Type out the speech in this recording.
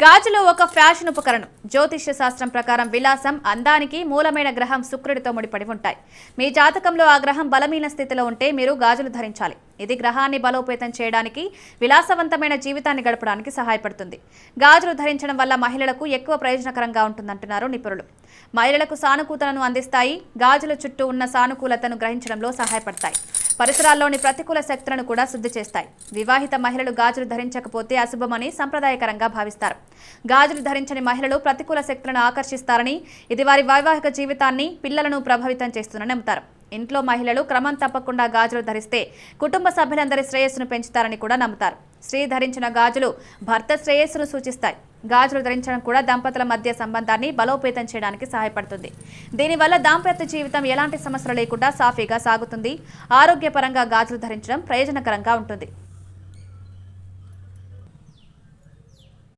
గాజులు ఒక ఫ్యాషన్ ఉపకరణం. జ్యోతిష్య శాస్త్రం ప్రకారం విలాసం, అందానికి మూలమైన గ్రహం శుక్రుడితో ముడిపడి ఉంటాయి. మీ జాతకంలో ఆ గ్రహం బలమైన స్థితిలో ఉంటే మీరు గాజులు ధరించాలి. ఇది గ్రహాన్ని బలోపేతం చేయడానికి, విలాసవంతమైన జీవితాన్ని గడపడానికి సహాయపడుతుంది. గాజులు ధరించడం వల్ల మహిళలకు ఎక్కువ ప్రయోజనకరంగా ఉంటుందంటున్నారు నిపుణులు. మహిళలకు సానుకూలతను అందిస్తాయి. గాజుల చుట్టూ ఉన్న సానుకూలతను గ్రహించడంలో సహాయపడతాయి. పరిసరాల్లోని ప్రతికూల శక్తులను కూడా శుద్ధి చేస్తాయి. వివాహిత మహిళలు గాజులు ధరించకపోతే అశుభమని సంప్రదాయకరంగా భావిస్తారు. గాజులు ధరించని మహిళలు ప్రతికూల శక్తులను ఆకర్షిస్తారని, ఇది వారి వైవాహిక జీవితాన్ని, పిల్లలను ప్రభావితం చేస్తుందని నమ్ముతారు. ఇంట్లో మహిళలు క్రమం తప్పకుండా గాజులు ధరిస్తే కుటుంబ సభ్యులందరి శ్రేయస్సును పెంచుతారని కూడా నమ్ముతారు. స్త్రీ ధరించిన గాజులు భర్త శ్రేయస్సును సూచిస్తాయి. గాజులు ధరించడం కూడా దంపతుల మధ్య సంబంధాన్ని బలోపేతం చేయడానికి సహాయపడుతుంది. దీనివల్ల దాంపత్య జీవితం ఎలాంటి సమస్యలు లేకుండా సాఫీగా సాగుతుంది. ఆరోగ్యపరంగా గాజులు ధరించడం ప్రయోజనకరంగా ఉంటుంది.